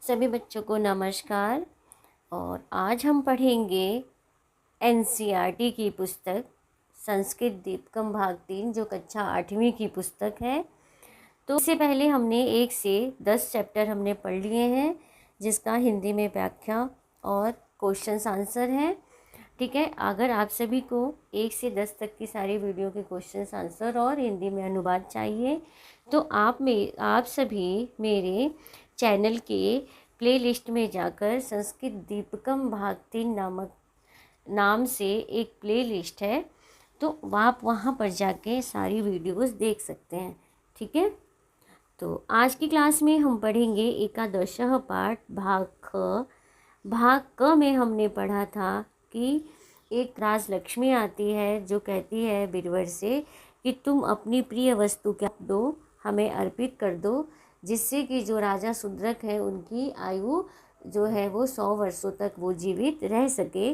सभी बच्चों को नमस्कार। और आज हम पढ़ेंगे एनसीईआरटी की पुस्तक संस्कृत दीपकम भाग 3 जो कक्षा 8वीं की पुस्तक है। तो इससे पहले हमने 1 से 10 चैप्टर हमने पढ़ लिए हैं, जिसका हिंदी में व्याख्या और क्वेश्चंस आंसर हैं। ठीक है, अगर आप सभी को 1 से 10 तक की सारी वीडियो के क्वेश्चंस आंसर और हिंदी में अनुवाद चाहिए तो आप सभी मेरे चैनल के प्लेलिस्ट में जाकर संस्कृत दीपकम भाग 3 नाम से एक प्लेलिस्ट है, तो आप वहाँ पर जाके सारी वीडियोस देख सकते हैं। ठीक है, तो आज की क्लास में हम पढ़ेंगे एकादशः पाठ भाग ख। भाग क में हमने पढ़ा था कि एक राजलक्ष्मी आती है जो कहती है बीरबल से कि तुम अपनी प्रिय वस्तु क्या दो, हमें अर्पित कर दो, जिससे कि जो राजा शूद्रक है उनकी आयु जो है वो 100 वर्षों तक वो जीवित रह सके।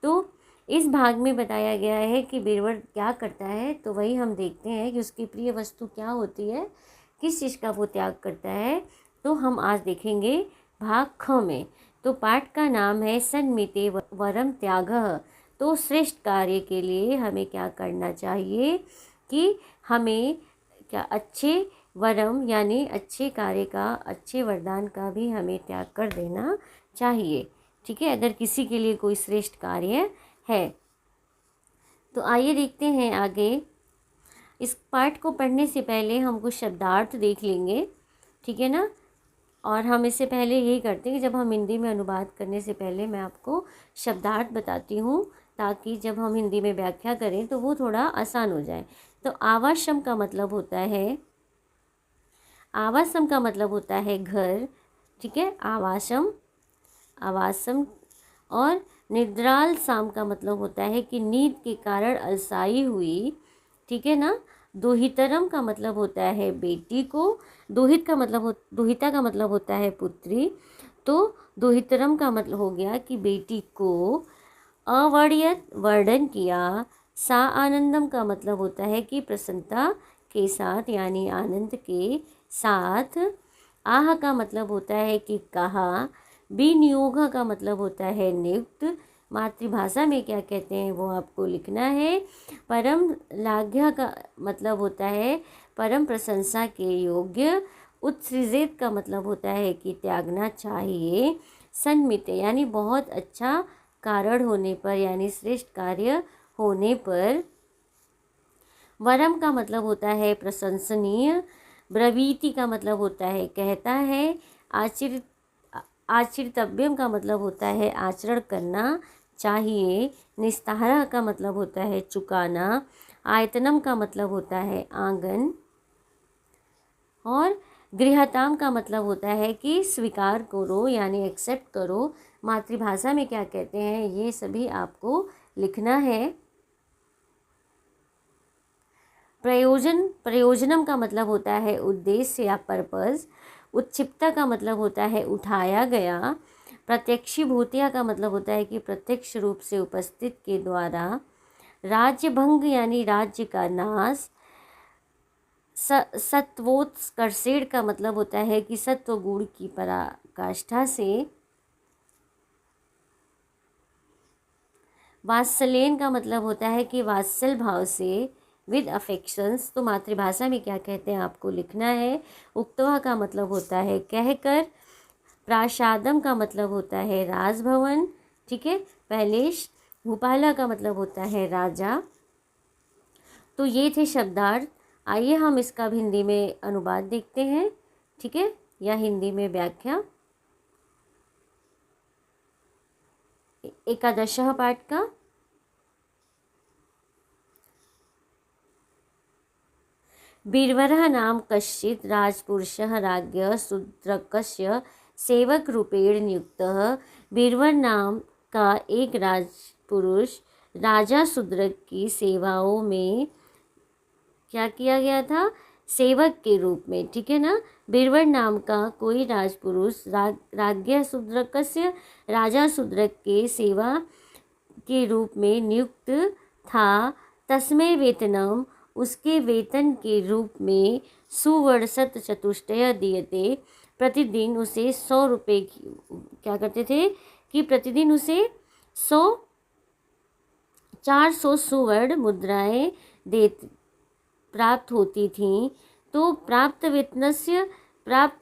तो इस भाग में बताया गया है कि बीरबल क्या करता है, तो वही हम देखते हैं कि उसकी प्रिय वस्तु क्या होती है, किस चीज़ का वो त्याग करता है। तो हम आज देखेंगे भाग ख में। तो पाठ का नाम है सन्मिते वरम त्यागः। तो श्रेष्ठ कार्य के लिए हमें क्या करना चाहिए कि हमें क्या अच्छे वरम यानी अच्छे कार्य का, अच्छे वरदान का भी हमें त्याग कर देना चाहिए। ठीक है, अगर किसी के लिए कोई श्रेष्ठ कार्य है। तो आइए देखते हैं आगे। इस पाठ को पढ़ने से पहले हम कुछ शब्दार्थ देख लेंगे। ठीक है ना, और हम इससे पहले यही करते हैं कि जब हम हिंदी में अनुवाद करने से पहले मैं आपको शब्दार्थ बताती हूँ, ताकि जब हम हिंदी में व्याख्या करें तो वो थोड़ा आसान हो जाए। तो आवासम का मतलब होता है, आवासम का मतलब होता है घर। ठीक है, आवासम, आवासम। और निद्राल साम का मतलब होता है कि नींद के कारण अलसाई हुई। ठीक है ना। दोहितरम का मतलब होता है बेटी को। दोहिता का मतलब होता है पुत्री। तो दोहितरम का मतलब हो गया कि बेटी को अवर्ण्यत वर्णन किया। सा आनंदम का मतलब होता है कि प्रसन्नता के साथ यानी आनंद के साथ। आह का मतलब होता है कि कहा। विनियोग का मतलब होता है नियुक्त। मातृभाषा में क्या कहते हैं वो आपको लिखना है। परम लाघ्य का मतलब होता है परम प्रशंसा के योग्य। उत्सृजित का मतलब होता है कि त्यागना चाहिए। सन्मित यानी बहुत अच्छा कारण होने पर यानी श्रेष्ठ कार्य होने पर। वरम का मतलब होता है प्रशंसनीय। ब्रवीति का मतलब होता है कहता है। आचरितव्यम का मतलब होता है आचरण करना चाहिए। निस्तारा का मतलब होता है चुकाना। आयतनम का मतलब होता है आंगन। और गृहताम का मतलब होता है कि स्वीकार करो यानी एक्सेप्ट करो। मातृभाषा में क्या कहते हैं ये सभी आपको लिखना है। प्रयोजनम का मतलब होता है उद्देश्य या पर्पस। उत्क्षिप्ता का मतलब होता है उठाया गया। प्रत्यक्षीभूतिया का मतलब होता है कि प्रत्यक्ष रूप से उपस्थित के द्वारा। राज्य भंग यानी राज्य का नाश। सत्वोत्कर्षेण का मतलब होता है कि सत्व गुण की पराकाष्ठा से। वात्सल्यन का मतलब होता है कि वात्सल भाव से, विद अफेक्शंस। तो मातृभाषा में क्या कहते हैं आपको लिखना है। उक्तवा का मतलब होता है कहकर। प्रासादम का मतलब होता है राजभवन। ठीक है, पैलेस। भूपाला का मतलब होता है राजा। तो ये थे शब्दार्थ। आइए हम इसका हिंदी में अनुवाद देखते हैं। ठीक है, या हिंदी में व्याख्या एकादशः पाठ का। बीरबलः नाम कश्चित् राजपुरुषः राज्ञः शूद्रकस्य सेवक रूपेण नियुक्तः। बीरबल नाम का एक राजपुरुष राजा शूद्रक की सेवाओं में क्या किया गया था, सेवक के रूप में। ठीक है ना। बीरबल नाम का कोई राजपुरुष राज्ञ शूद्रकस्य राजा शूद्रक के सेवा के रूप में नियुक्त था। तस्मै वेतनम उसके वेतन के रूप में सुवर्षत चतुष्टय दियते प्रतिदिन उसे 100 रुपये की क्या करते थे कि प्रतिदिन उसे 100 400 सुवर्ण मुद्राएं दे प्राप्त होती थीं। तो प्राप्त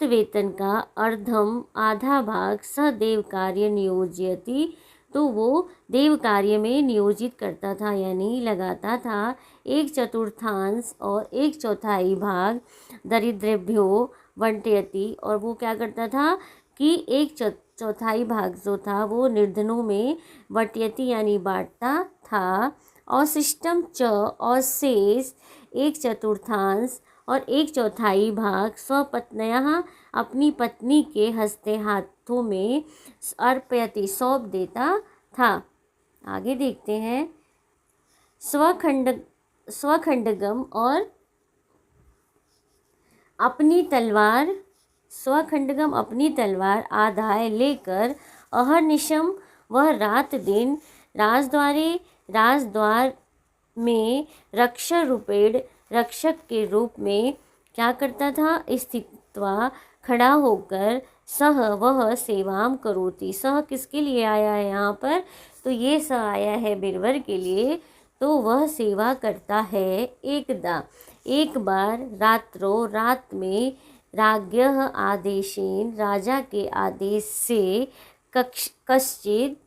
वेतन का अर्धम आधा भाग सह देव कार्य नियोजयति, तो वो देव कार्य में नियोजित करता था यानी लगाता था। 1/4 और 1/4 भाग दरिद्रेभ्यो वंटयति, और वो क्या करता था कि 1/4 भाग जो था वो निर्धनों में वटयति यानी बांटता था। और सिस्टम च और शेष 1/4 और 1/4 भाग स्वपत्न्यः अपनी पत्नी के हस्ते हाथों में अर्पयति सौंप देता था। आगे देखते हैं। स्वखंडगम और अपनी तलवार आदाय लेकर अहर्निशम वह रात दिन राजद्वार में रक्षक के रूप में क्या करता था, स्थित्वा खड़ा होकर सह वह सेवाम करोति। सह किसके लिए आया है यहाँ पर, तो ये सह आया है बीरवर के लिए, तो वह सेवा करता है। एक बार रात में राज्ञः आदेशेन राजा के आदेश से कश्चित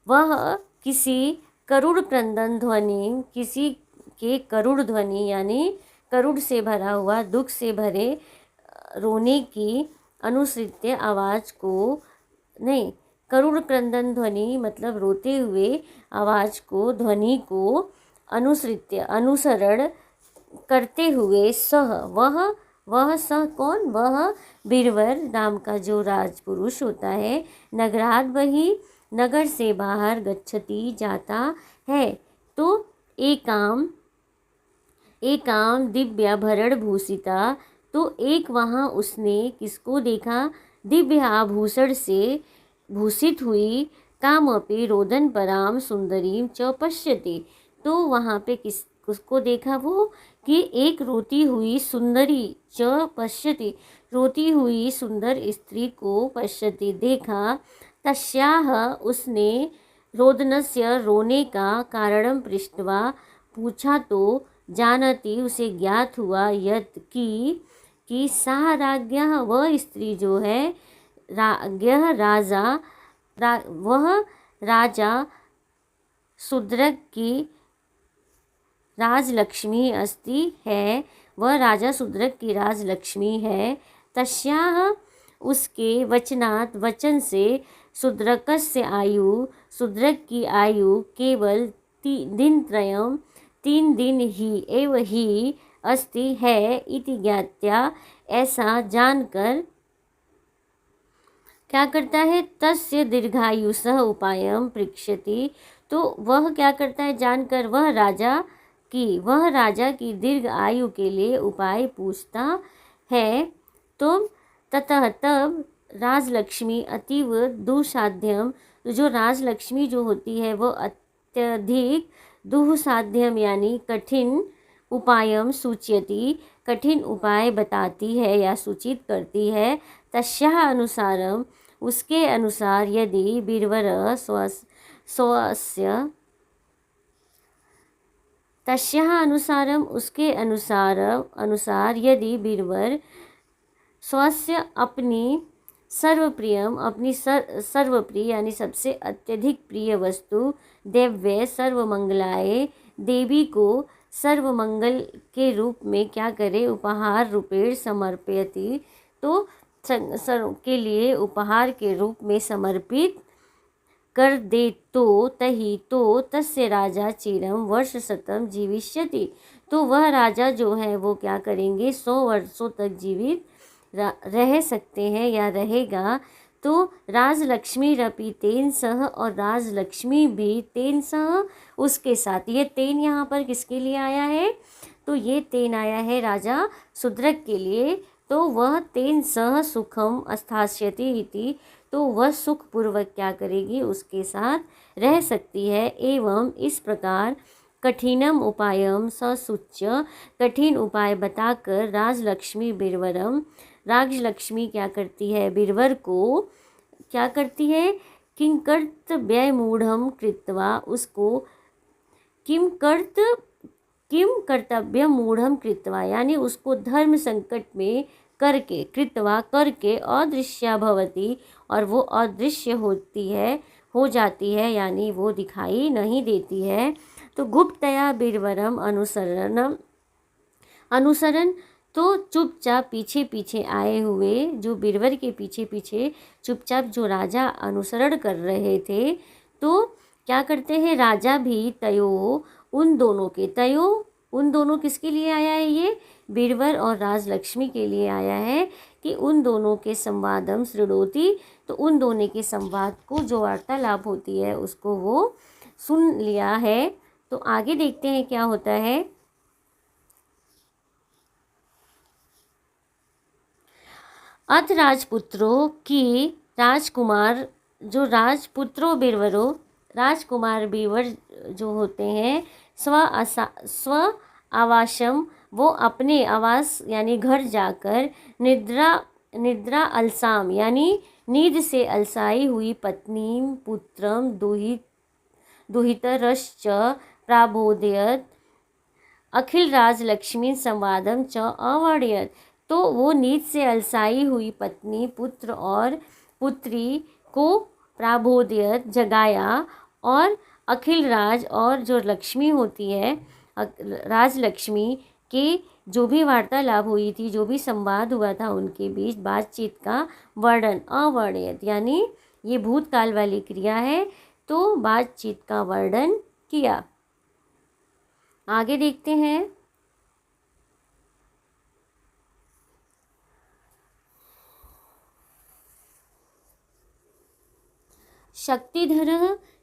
वह किसी करुण क्रंदन ध्वनि, किसी के करुण ध्वनि यानी करुण से भरा हुआ दुख से भरे रोने की अनुसृत्य आवाज़ को, नहीं, करुण क्रंदन ध्वनि मतलब रोते हुए आवाज़ को, ध्वनि को अनुसरण करते हुए सह वह सह कौन, वह बीरवर नाम का जो राजपुरुष होता है, नगराद वही नगर से बाहर गच्छति जाता है। तो एकाम दिव्याभरण भूषिता, तो एक वहाँ उसने किसको देखा, दिव्य आभूषण से भूषित हुई कामपि रोदन पराम सुंदरीम च पश्यति, तो वहाँ पे किसको देखा, वो कि एक रोती हुई सुंदरी च पश्यति, रोती हुई सुंदर स्त्री को पश्यति देखा। तस्याह उसने रोदनस्य रोने का कारणम पृष्ठवा पूछा, तो जानती उसे ज्ञात हुआ यत् कि सा राज्ञः वह स्त्री जो है, राज्ञः वह राजा शूद्रक की राजलक्ष्मी अस्ति है, वह राजा शूद्रक की राजलक्ष्मी है। तस्याह उसके वचनात् वचन से शूद्रकस्य आयु शूद्रक की आयु केवल 3 दिन ही एव ही अस्ति है इति ज्ञात्या, ऐसा जानकर क्या करता है, तस्य दीर्घायुषः उपायम पृच्छति, तो वह क्या करता है, जानकर वह राजा की दीर्घ आयु के लिए उपाय पूछता है। तो ततः तब राजलक्ष्मी अतीव दुःसाध्यम, तो जो राजलक्ष्मी जो होती है वो अत्यधिक दुःसाध्यम यानी कठिन उपायम सूचयति, कठिन उपाय बताती है या सूचित करती है। तस्याः अनुसारम उसके अनुसार यदि बीरवर स्वस्य तस्याः अनुसारम उसके अनुसार यदि बीरवर स्वस्य अपनी सर्वप्रिय यानी सबसे अत्यधिक प्रिय वस्तु देव्य सर्वमंगलाय देवी को सर्वमंगल के रूप में क्या करे, उपहार रूपेण समर्पयति, तो के लिए उपहार के रूप में समर्पित कर दे, तो तस्य राजा चिरम वर्षशतम जीविष्यति, तो वह राजा जो है वो क्या करेंगे, 100 वर्षों तक जीवित रह सकते हैं या रहेगा। तो राजलक्ष्मी रपि तेन सह, और राजलक्ष्मी भी तेन सह उसके साथ। ये तेन यहाँ पर किसके लिए आया है, तो ये तेन आया है राजा शूद्रक के लिए, तो वह तेन सह सुखम अस्थास्यति इति, तो वह सुखपूर्वक क्या करेगी, उसके साथ रह सकती है। एवं इस प्रकार कठिनम उपायम ससूच्य, कठिन उपाय बताकर राजलक्ष्मी बीरवरम राजलक्ष्मी क्या करती है, बीरबल को क्या करती है, किंकर्तव्य मूढ़म कृत्वा, उसको किम कर्तव्य मूढ़म कृत्वा यानी उसको धर्म संकट में करके, कृत्वा करके, अदृश्या भवती और वो अदृश्य होती है, हो जाती है, यानी वो दिखाई नहीं देती है। तो गुप्तया बीरबलम अनुसरण तो चुपचाप पीछे पीछे आए हुए, जो बीरबल के पीछे पीछे चुपचाप जो राजा अनुसरण कर रहे थे, तो क्या करते हैं, राजा भी तयो उन दोनों के, तयो उन दोनों किसके लिए आया है, ये बीरबल और राजलक्ष्मी के लिए आया है कि उन दोनों के संवादम सृणोति, तो उन दोनों के संवाद को, जो वार्तालाप होती है, उसको वो सुन लिया है। तो आगे देखते हैं क्या होता है। अथ राजपुत्रों की राजकुमार, जो राजपुत्रों बीरबलों, राजकुमार बीरबल जो होते हैं, स्व आवासम, वो अपने आवास यानी घर जाकर, निद्रा अलसाम यानी नींद से अलसाई हुई पत्नी, पुत्रम दुहितरश्च प्राबोधयत, अखिल राजलक्ष्मी संवादम च अवर्णयत। तो वो नींद से अलसाई हुई पत्नी, पुत्र और पुत्री को प्राबोधयत जगाया, और अखिल राज और जो लक्ष्मी होती है, राजलक्ष्मी के जो भी वार्तालाप हुई थी, जो भी संवाद हुआ था उनके बीच, बातचीत का वर्णन, अवर्णयत यानी ये भूतकाल वाली क्रिया है, तो बातचीत का वर्णन किया। आगे देखते हैं।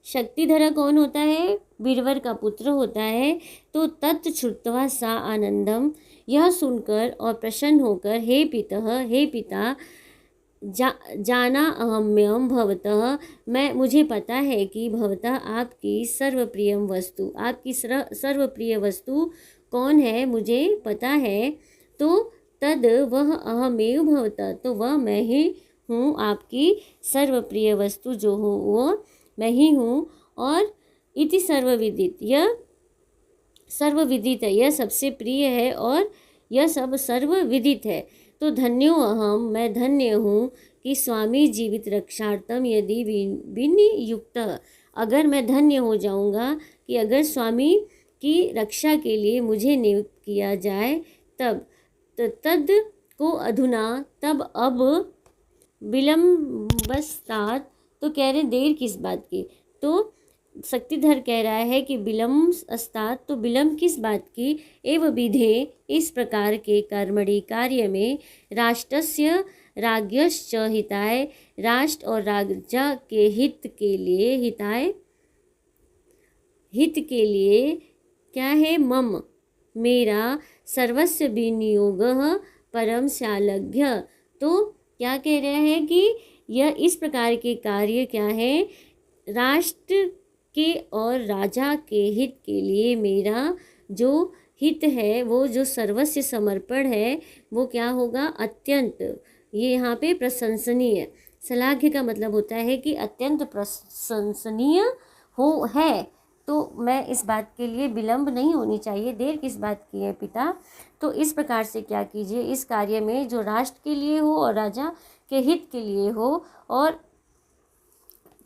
शक्तिधर कौन होता है, बीरबल का पुत्र होता है। तो तत्श्रुत्वा सा आनंदम, यह सुनकर और प्रसन्न होकर, हे पिता, जाना अहम्यम भवतः, मैं मुझे पता है कि भवतः आपकी सर्वप्रियम वस्तु, आपकी सर्वप्रिय वस्तु कौन है, मुझे पता है। तो तद वह अहमेव भवतः, तो वह मैं ही हूँ, आपकी सर्वप्रिय वस्तु जो हूँ वो मैं ही हूँ। और इति सर्वविदित, यह सर्वविदित है, यह सबसे प्रिय है और यह सब सर्वविदित है। तो धन्यो अहम, मैं धन्य हूँ कि स्वामी जीवित रक्षार्थम यदि विनियुक्त, अगर मैं धन्य हो जाऊँगा कि अगर स्वामी की रक्षा के लिए मुझे नियुक्त किया जाए तब। तो तद को अधुना, तब अब, विलम्बस्तात, तो कह रहे देर किस बात की, तो शक्तिधर कह रहा है कि विलम्ब अस्तात, तो विलम्ब किस बात की, एव विधे, इस प्रकार के कर्मणि कार्य में, राष्ट्रस्य राज्ञश्च हिताय, राष्ट्र और राजा के हित के लिए, हित के लिए क्या है, मम मेरा, सर्वस्व विनियोगः परम शालघ्य। तो क्या कह रहे हैं कि यह इस प्रकार के कार्य क्या है, राष्ट्र के और राजा के हित के लिए मेरा जो हित है, वो जो सर्वस्व समर्पण है, वो क्या होगा, अत्यंत, ये यहाँ पे प्रशंसनीय, श्लाघ्य का मतलब होता है कि अत्यंत प्रशंसनीय है। तो मैं इस बात के लिए विलम्ब नहीं होनी चाहिए, देर किस बात की है पिता। तो इस प्रकार से क्या कीजिए, इस कार्य में जो राष्ट्र के लिए हो और राजा के हित के लिए हो, और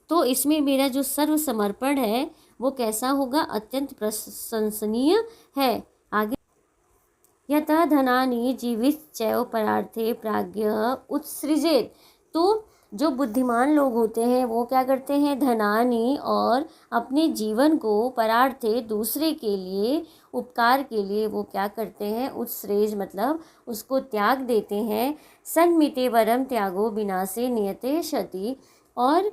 तो इसमें मेरा जो सर्व समर्पण है वो कैसा होगा, अत्यंत प्रशंसनीय है। आगे, यतः धनानि जीवितचैव परार्थे प्राज्ञः उत्सृजेत। तो जो बुद्धिमान लोग होते हैं वो क्या करते हैं, धनानि और अपने जीवन को, परार्थे दूसरे के लिए, उपकार के लिए वो क्या करते हैं, उत्सृज मतलब उसको त्याग देते हैं। सन्मिते वरम त्यागो विनाशे नियते क्षति, और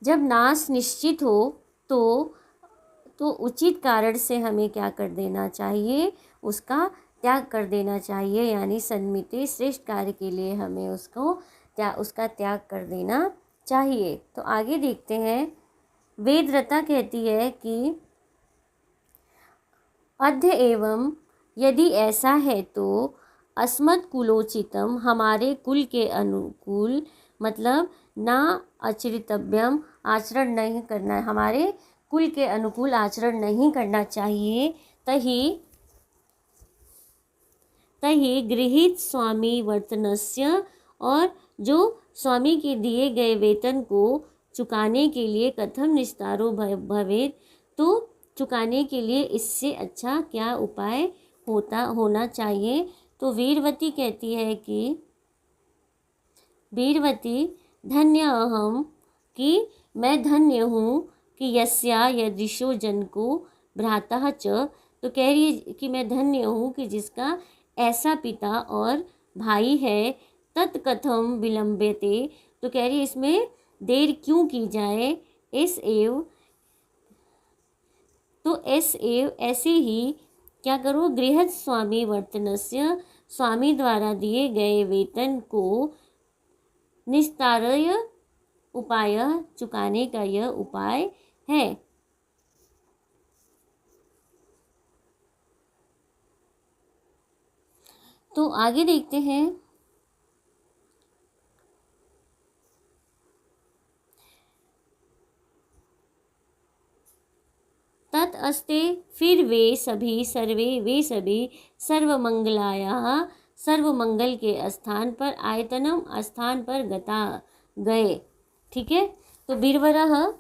जब नाश निश्चित हो तो उचित कारण से हमें क्या कर देना चाहिए, उसका त्याग कर देना चाहिए, यानी सन्मिते श्रेष्ठ कार्य के लिए हमें उसका त्याग कर देना चाहिए। तो आगे देखते हैं। वेदव्रता कहती है कि अद्य एवं, यदि ऐसा है तो अस्मत् कुलोचितम, हमारे कुल के अनुकूल, मतलब ना आचरितव्यम, आचरण नहीं करना, हमारे कुल के अनुकूल आचरण नहीं करना चाहिए। तहि तहि गृहीत स्वामी वर्तनस्य, और जो स्वामी के दिए गए वेतन को चुकाने के लिए कथम निस्तारो भवेत, तो चुकाने के लिए इससे अच्छा क्या उपाय होना चाहिए। तो वीरवती कहती है कि वीरवती धन्य अहम, कि मैं धन्य हूँ, कि यस्या यदृशो जनको भ्राता च, तो कह रही है कि मैं धन्य हूँ कि जिसका ऐसा पिता और भाई है। तत्कथम विलंबते, तो कह रही है इसमें देर क्यों की जाए। एस एव, तो एस एव ऐसे ही क्या करो, गृहस्थ स्वामी वर्तनस्य, स्वामी द्वारा दिए गए वेतन को निस्तारय उपाय, चुकाने का यह उपाय है। तो आगे देखते हैं। तत् अस्ते, फिर वे सभी सर्वमंगलायाः, सर्वमंगल के स्थान पर, आयतनम स्थान पर गए। ठीक है। तो बीरवरः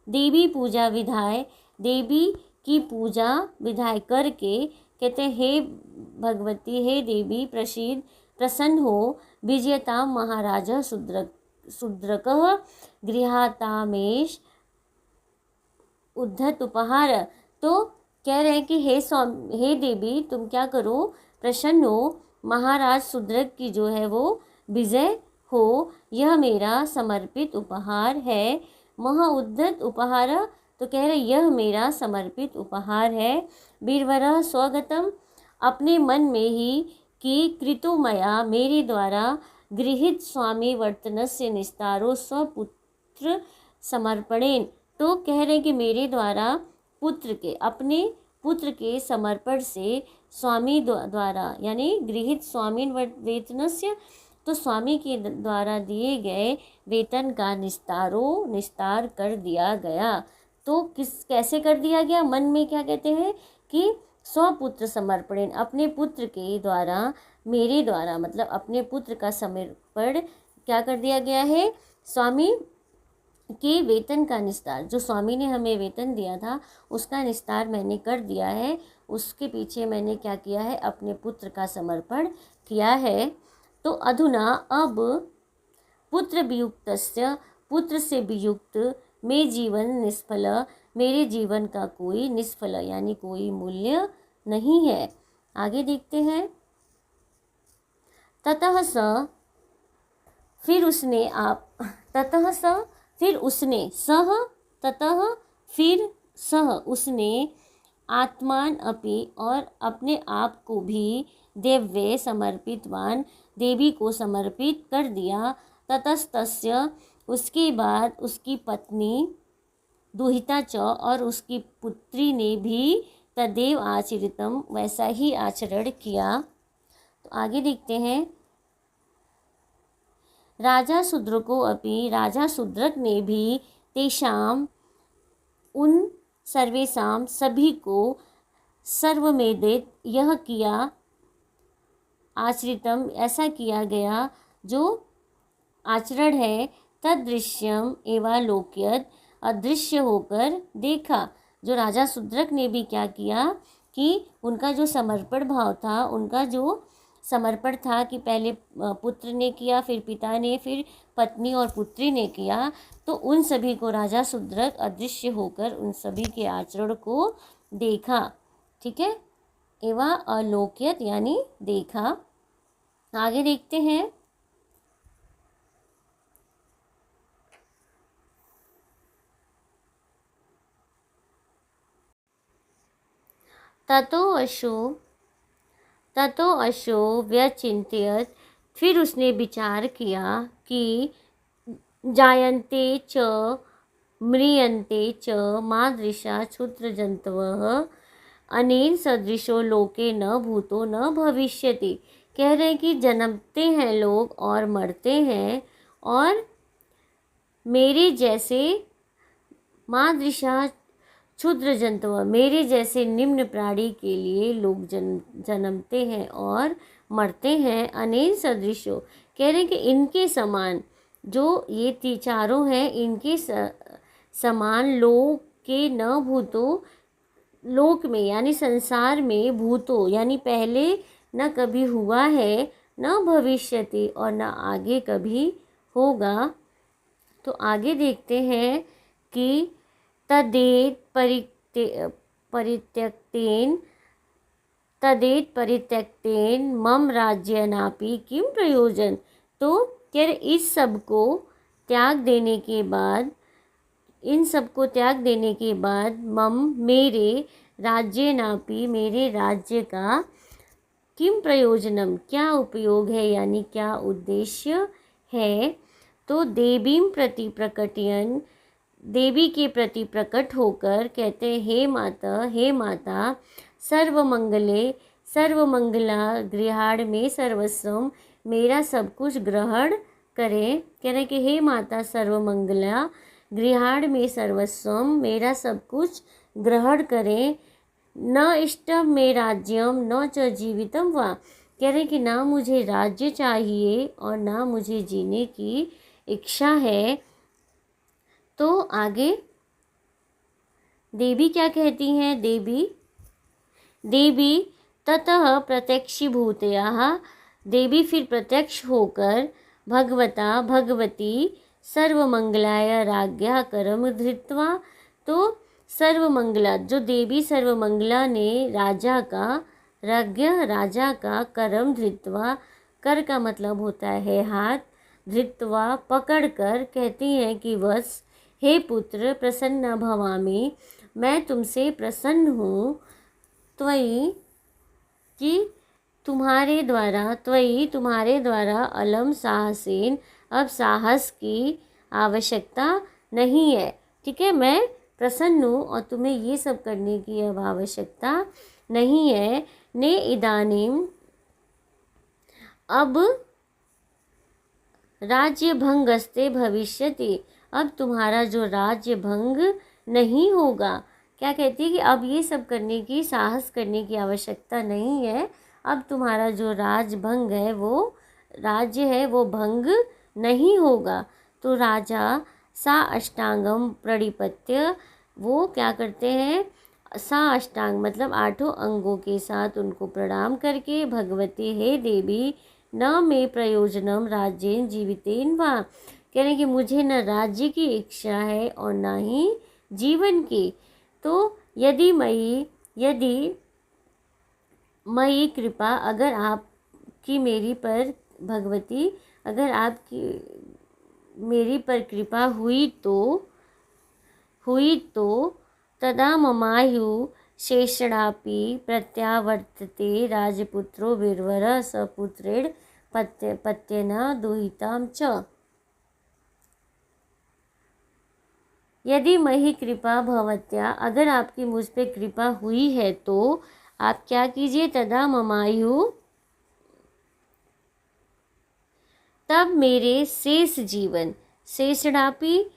देवी पूजा विधाय, देवी की पूजा विधाय करके कहते हैं हे भगवती, हे देवी प्रसन्न हो। विजयता महाराजा शूद्रकः गृहातामेश उद्धत उपहार। तो कह रहे हैं कि हे देवी, तुम क्या करो, प्रसन्न हो, महाराज शूद्रक की जो है वो विजय हो, यह मेरा समर्पित उपहार है। महा उद्धत उपहार, तो कह रहे यह मेरा समर्पित उपहार है। वीरवरः स्वगतम, अपने मन में ही, कि कृतुमया, मेरे द्वारा, गृहीत स्वामी वर्तनस्य निस्तारो स्वपुत्र समर्पणेन, तो कह रहे हैं कि मेरे द्वारा अपने पुत्र के समर्पण से स्वामी द्वारा, यानी गृहीत स्वामी वेतनस्य, तो स्वामी के द्वारा दिए गए वेतन का निस्तार कर दिया गया। तो कैसे कर दिया गया, मन में क्या कहते हैं कि स्वपुत्र समर्पण, अपने पुत्र के द्वारा, मेरे द्वारा, मतलब अपने पुत्र का समर्पण क्या कर दिया गया है, स्वामी के वेतन का निस्तार, जो स्वामी ने हमें वेतन दिया था उसका निस्तार मैंने कर दिया है। उसके पीछे मैंने क्या किया है, अपने पुत्र का समर्पण किया है। तो अधुना अब पुत्र वियुक्तस्य, पुत्र से वियुक्त, में जीवन निष्फल, मेरे जीवन का कोई निष्फल यानी कोई मूल्य नहीं है। आगे देखते हैं। ततः स, फिर उसने ततः स, फिर उसने, सह ततः फिर सह उसने, आत्मान अपि, और अपने आप को भी, देव्ये समर्पितवान, देवी को समर्पित कर दिया। ततस्तस्य, उसके बाद उसकी पत्नी दुहिता च, और उसकी पुत्री ने भी, तदेव आचरितम, वैसा ही आचरण किया। तो आगे देखते हैं। राजा शूद्रको अपि, राजा शूद्रक ने भी, तेषाम, उन सर्वेशाम, सभी को, सर्वमेदित, यह किया, आचरितम, ऐसा किया गया, जो आचरण है, तदृश्यम एवालोक्यत, अदृश्य होकर देखा। जो राजा शूद्रक ने भी क्या किया कि उनका जो समर्पण भाव था, उनका जो समर्पण था कि पहले पुत्र ने किया, फिर पिता ने, फिर पत्नी और पुत्री ने किया, तो उन सभी को राजा शूद्रक अदृश्य होकर उन सभी के आचरण को देखा। ठीक है। एवं अलोक्यत यानी देखा। आगे देखते हैं। ततो अशो व्यचिंत्यत, फिर उसने विचार किया कि जायन्ते च म्रियन्ते च मादृशा क्षुद्रजन्तवः, अनेन सदृशो लोके न भूतो न भविष्यति। कह रहे हैं कि जन्मते हैं लोग और मरते हैं, और मेरे जैसे मादृशा क्षुद्र जंतु, मेरे जैसे निम्न प्राणी के लिए लोग जन्मते हैं और मरते हैं। अनेन सदृशो, कह रहे हैं कि इनके समान, जो ये चारों हैं, इनके समान लोक के न भूतो, लोक में यानी संसार में, भूतो यानी पहले न कभी हुआ है, न भविष्यति और न आगे कभी होगा। तो आगे देखते हैं कि तदेत परित्यक्तेन मम राज्यनापि किम प्रयोजन। तो क्या इस सब को त्याग देने के बाद, इन सबको त्याग देने के बाद, मम मेरे, राज्यनापि मेरे राज्य का, किम प्रयोजनम क्या उपयोग है, यानी क्या उद्देश्य है। तो देवीं प्रति प्रकटयन, देवी के प्रति प्रकट होकर कहते हैं, हे माता सर्वमंगले सर्वमंगला गृहाण में सर्वस्वम, मेरा सब कुछ ग्रहण करें। कह रहे कि हे माता सर्वमंगला गृहाण में सर्वस्वम, मेरा सब कुछ ग्रहण करें। न इष्टम में राज्यम न च जीवितम वा, कह रहे कि ना मुझे राज्य चाहिए और ना मुझे जीने की इच्छा है। तो आगे देवी क्या कहती हैं, देवी ततः प्रत्यक्षीभूतया, देवी फिर प्रत्यक्ष होकर भगवता भगवती सर्वमंगलाय राज्ञा करम धृत्वा। तो सर्वमंगला, जो देवी सर्वमंगला ने राजा का करम धृत्वा, कर का मतलब होता है हाथ, धृत्वा पकड़कर कहती हैं कि वस हे पुत्र प्रसन्न भवामि, मैं तुमसे प्रसन्न हूँ, त्वयि कि तुम्हारे द्वारा अलम साहसेन, अब साहस की आवश्यकता नहीं है। ठीक है, मैं प्रसन्न हूँ और तुम्हें ये सब करने की अब आवश्यकता नहीं है। ने इदानीम, अब राज्य भंगस्ते भविष्यति, अब तुम्हारा जो राज्य भंग नहीं होगा। क्या कहती है कि अब ये सब करने की, साहस करने की आवश्यकता नहीं है, अब तुम्हारा जो राजभंग है, वो राज्य है वो भंग नहीं होगा। तो राजा सा अष्टांगम प्रणिपत्य, वो क्या करते हैं, सा अष्टांग मतलब 8 अंगों के साथ उनको प्रणाम करके, भगवती हे देवी न मे प्रयोजनम राज्येन जीवितेन वा, कह रहे कि मुझे न राज्य की इच्छा है और न ही जीवन की। तो यदि मई कृपा, अगर आपकी मेरी पर, भगवती अगर आपकी मेरी पर कृपा हुई तो तदा ममायु शेषणापि प्रत्यावर्तते राजपुत्रो वीरवर सपुत्रेण पत्येन दुहिताम च। यदि मही कृपा भवत्या, अगर आपकी मुझ पे कृपा हुई है तो आप क्या कीजिए, तदा ममायु, तब मेरे शेष जीवन, शेषणापि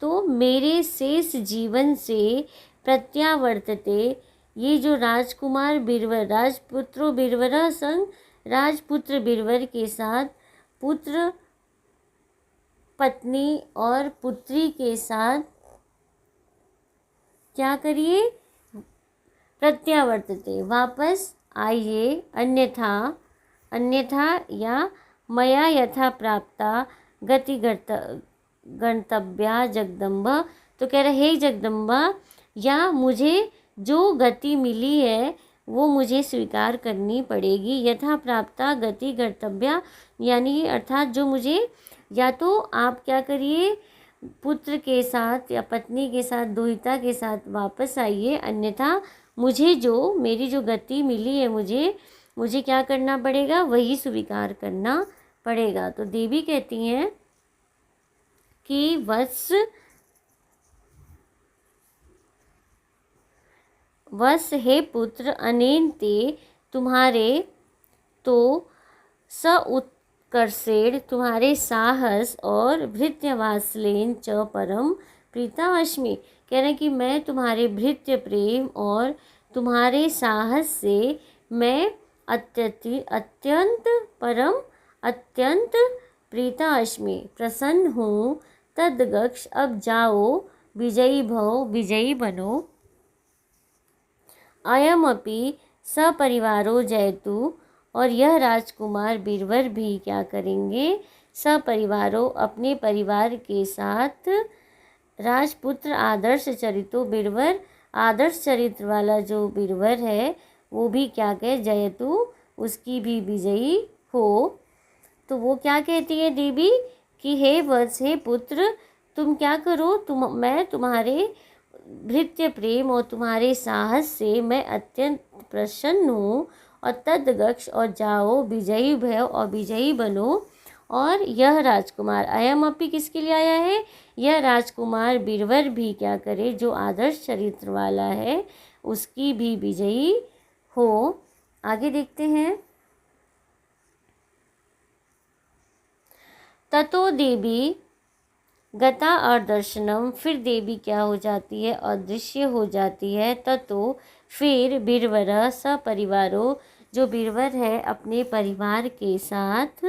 तो मेरे शेष जीवन से, प्रत्यावर्तते ये जो राजकुमार बीरवर, राजपुत्रो बीरवर संग, राजपुत्र बीरवर के साथ, पुत्र पत्नी और पुत्री के साथ क्या करिए, प्रत्यावर्तते वापस आइए, अन्यथा या मया यथा प्राप्ता गति गंतव्या जगदम्बा। तो कह रहे हे जगदम्बा, या मुझे जो गति मिली है वो मुझे स्वीकार करनी पड़ेगी। यथा प्राप्ता गति गंतव्या, यानी अर्थात जो मुझे, या तो आप क्या करिए, पुत्र के साथ या पत्नी के साथ, दुहिता के साथ वापस आइए, अन्यथा मुझे जो, मेरी जो गति मिली है, मुझे क्या करना पड़ेगा, वही स्वीकार करना पड़ेगा। तो देवी कहती हैं वस हे पुत्र अनेन ते तुम्हारे तो स उत्कर्षेण तुम्हारे साहस और भृत्य वात्सल्येन च परम प्रीतावस्मि। कह रहे हैं कि मैं तुम्हारे भृत्य प्रेम और तुम्हारे साहस से मैं अत्यंत प्रीतावस्मि प्रसन्न हूँ। तदगक्ष अब जाओ विजयी भव विजयी बनो। अयमपि सपरिवारो जयतु और यह राजकुमार बीरवर भी क्या करेंगे, सपरिवारो अपने परिवार के साथ राजपुत्र आदर्श चरितो बीरवर आदर्श चरित्र वाला जो बीरवर है वो भी क्या कहे, जयतु उसकी भी विजयी हो। तो वो क्या कहती है देवी कि हे वत्स हे पुत्र तुम क्या करो, मैं तुम्हारे भृत्य प्रेम और तुम्हारे साहस से मैं अत्यंत प्रसन्न हूँ। और तदगक्ष और जाओ विजयी भव और विजयी बनो। और यह राजकुमार अयम अपी किसके लिए आया है, यह राजकुमार बीरवर भी क्या करे, जो आदर्श चरित्र वाला है उसकी भी विजयी हो। आगे देखते हैं। ततो देवी गता और दर्शनम, फिर देवी क्या हो जाती है, अदृश्य हो जाती है। ततो फिर बीरवर सपरिवारो, जो बीरवर है अपने परिवार के साथ,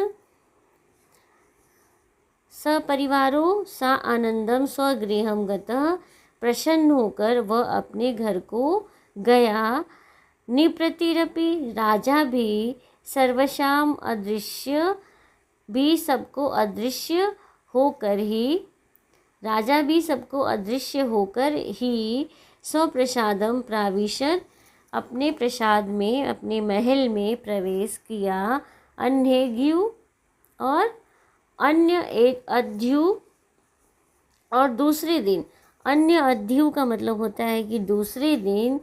सपरिवारो सा आनंदम स्वगृहम गतः, प्रसन्न होकर वह अपने घर को गया। निप्रतिरपि, राजा भी सर्वशाम अदृश्य, भी सबको अदृश्य होकर ही, राजा भी सबको अदृश्य होकर ही स्वप्रसादम प्राविशद, अपने प्रसाद में अपने महल में प्रवेश किया। अन्येग्यु और अन्य एक अध्यु और दूसरे दिन, अन्य अध्यु का मतलब होता है कि दूसरे दिन,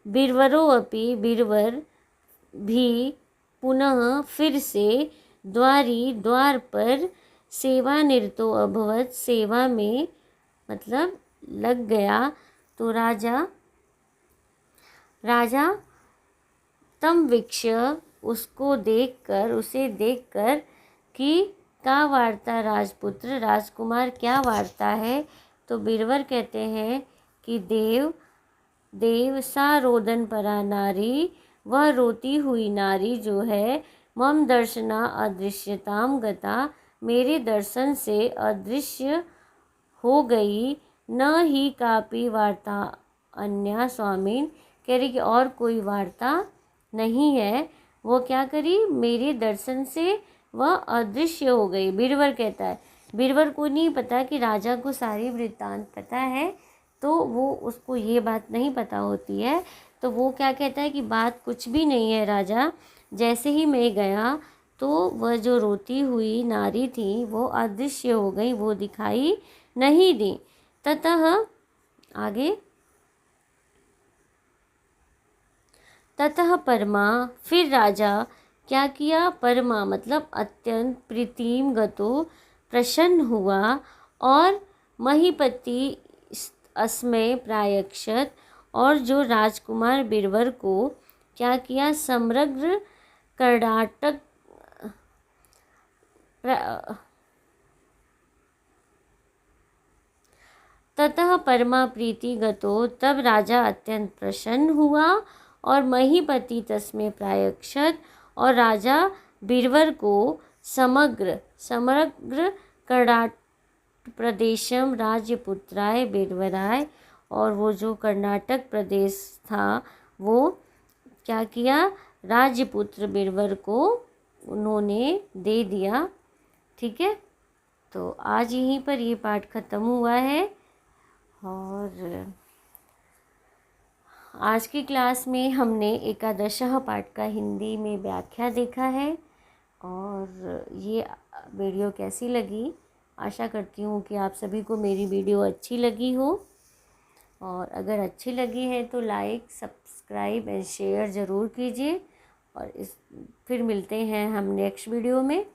बीरवरो अपि बीरवर भी पुनः फिर से द्वार पर सेवानिरतो अभवत, सेवा में मतलब लग गया। तो राजा तम वीक्ष्य, उसे देखकर कि का वार्ता राजपुत्र, राजकुमार क्या वार्ता है। तो बीरवर कहते हैं कि देव सा रोदन परा नारी, वह रोती हुई नारी जो है, मम दर्शना अदृश्यताम गता, मेरे दर्शन से अदृश्य हो गई। न ही कापी वार्ता अन्या स्वामीन, कह रही कि और कोई वार्ता नहीं है। वो क्या करी, मेरे दर्शन से वह अदृश्य हो गई। बीरवर कहता है, बीरवर को नहीं पता कि राजा को सारी वृत्तांत पता है, तो वो उसको ये बात नहीं पता होती है। तो वो क्या कहता है कि बात कुछ भी नहीं है राजा, जैसे ही मैं गया तो वह जो रोती हुई नारी थी वो अदृश्य हो गई, वो दिखाई नहीं दी। ततः आगे, ततः परमा, फिर राजा क्या किया, परमा मतलब अत्यंत प्रीतिम गतो, प्रसन्न हुआ। और महीपति अस्मय प्रायक्षत, और जो राजकुमार बीरवर को क्या किया, समग्र कर्नाटक ततः परमा प्रीति गतो, तब राजा अत्यंत प्रसन्न हुआ। और महीपति तस्मै प्रायक्षत, और राजा बीरवर को समग्र कर्नाटक प्रदेशम राज्यपुत्राय बीरवराय, और वो जो कर्नाटक प्रदेश था वो क्या किया, राज्यपुत्र बीरवर को उन्होंने दे दिया। ठीक है, तो आज यहीं पर ये पाठ ख़त्म हुआ है। और आज की क्लास में हमने एकादशः पाठ का हिंदी में व्याख्या देखा है। और ये वीडियो कैसी लगी, आशा करती हूँ कि आप सभी को मेरी वीडियो अच्छी लगी हो। और अगर अच्छी लगी है तो लाइक, सब्सक्राइब एंड शेयर ज़रूर कीजिए। और फिर मिलते हैं हम नेक्स्ट वीडियो में।